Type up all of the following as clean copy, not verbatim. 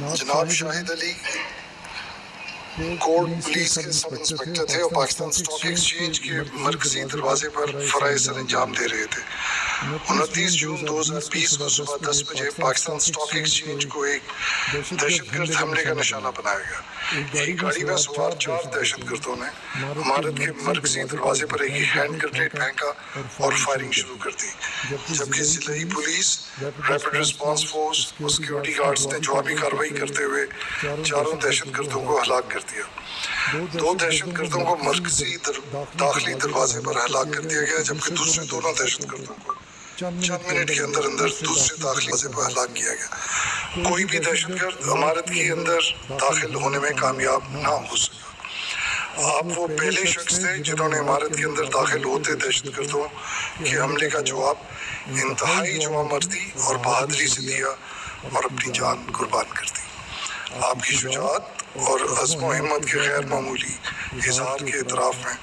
جناب شاہد علی court police کے سب inspector تھے اور پاکستان سٹاک ایکسچینج کے مرکزی دروازے پر فرائض سر انجام دے رہے تھے۔ 29 جون 2020 کو صبح 10 بجے پاکستان سٹاک ایکسچینج کو ایک دہشت گرد حملے کا نشانہ بنایا گیا۔ ایک گاڑی میں سوار 4 دہشت گردوں نے عمارت کے مرکزی دروازے پر ایک ہینڈ گرنیڈ پھینکا اور فائرنگ شروع کر دی، جبکہ ضلعی پولیس، ریپڈ ریسپانس فورس اور سیکیورٹی گارڈز نے جوابی کارروائی کرتے ہوئے 4 دہشت گردوں کو ہلاک کر دیا۔ 2 دہشت گردوں کو مرکزی داخلی دروازے پر ہلاک کر دیا گیا، جبکہ دوسرے دونوں دہشت گردوں کو چند منٹ کے اندر دوسرے داخلی دروازے پر ہلاک کیا گیا۔ کوئی بھی دہشت گرد عمارت کے اندر داخل ہونے میں کامیاب نہ ہو سکا۔ آپ وہ پہلے شخص تھے جنہوں نے عمارت کے اندر داخل ہوتے دہشت گردوں کے حملے کا جواب انتہائی جواں مردی اور بہادری سے دیا اور اپنی جان قربان کر دی۔ آپ کی شجاعت اور عزم و ہمت کے غیر معمولی اظہار کے اعتراف میں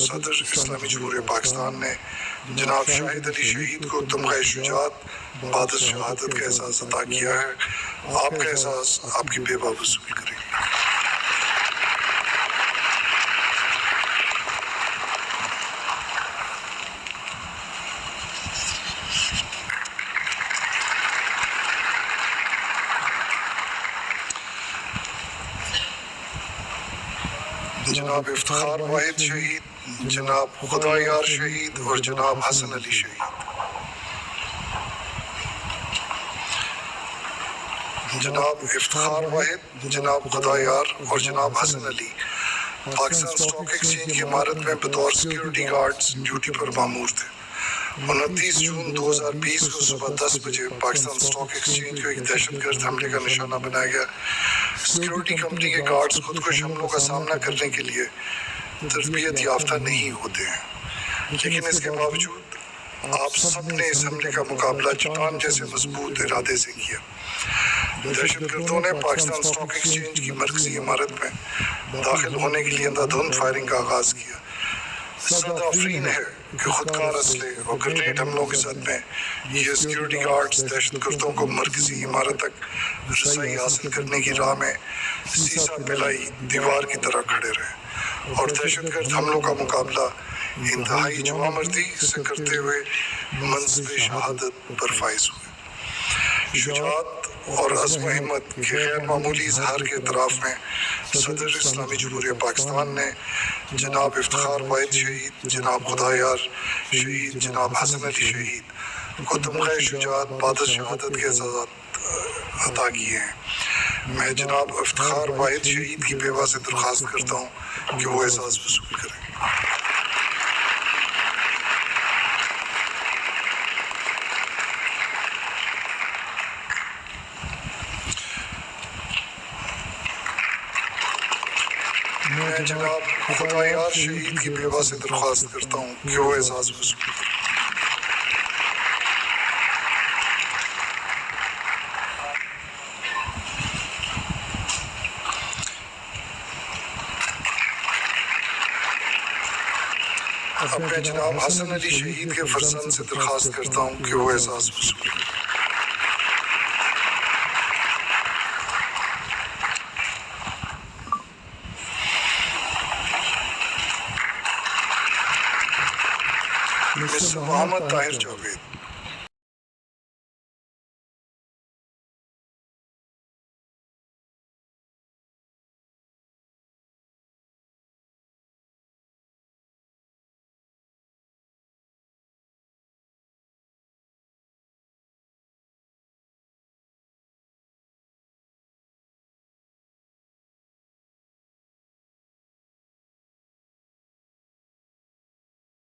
صدر اسلامی جمہوریہ پاکستان نے جناب شاہد علی شہید کو تمغہ شجاعت بعد از شہادت کا اعزاز عطا کیا ہے۔ آپ کا اعزاز آپ کی بیوہ وصول کرے گی۔ جناب افتخار واحد شہید، جناب خدایار شہید اور جناب حسن علی شہید۔ جناب افتخار واحد، جناب خدایار اور جناب حسن علی پاکستان سٹاک ایکسچینج کی عمارت میں بطور سیکیورٹی گارڈز ڈیوٹی پر مامور تھے۔ 29 جون 2020 کو صبح 10 بجے پاکستان سٹاک ایکسچینج کو ایک دہشت گرد حملے کا نشانہ بنایا گیا۔ سیکیورٹی کمپنی کے گارڈز خودکش حملوں کا سامنا کرنے کے لیے تربیت یافتہ نہیں ہوتے ہیں، لیکن اس کے باوجود آپ سب نے اس حملے کا مقابلہ چٹان جیسے مضبوط ارادے سے کیا۔ دہشت گردوں نے پاکستان سٹاک ایکسچینج کی مرکزی عمارت میں داخل ہونے کے لیے اندھادھند فائرنگ کا آغاز کیا۔ صد آفرین ہے کہ خودکار اسلحے اور گرینیڈ حملوں کے صد میں یہ سیکیورٹی گارڈز دہشت گردوں کو مرکزی عمارت تک رسائی حاصل کرنے کی راہ میں سیسا پھیلائی دیوار کی طرح کھڑے رہے اور دہشت گرد حملوں کا مقابلہ انتہائی جواں مردی سے کرتے ہوئے منصب شہادت پر فائز ہوئے۔ شجاعت اور عزم و ہمت کے غیر معمولی اظہار کے اعتراف میں صدر اسلامی جمہوریہ پاکستان نے جناب افتخار واحد شہید، جناب خدایار شہید، جناب حسن علی شہید کو تمغہ شجاعت بعد از شہادت کے اعزازات عطا کیے ہیں۔ میں جناب افتخار واحد شہید کی بیوہ سے درخواست کرتا ہوں کہ وہ اعزاز وصول کریں۔ میں جناب خدایار شہید کی بیوہ سے درخواست کرتا ہوں کہ وہ اعزاز وصول کریں۔ اپنے جناب حسن علی شہید کے فرزند سے درخواست کرتا ہوں کہ وہ اعزاز وصول کریں۔ مسٹر محمد طاہر جاوید۔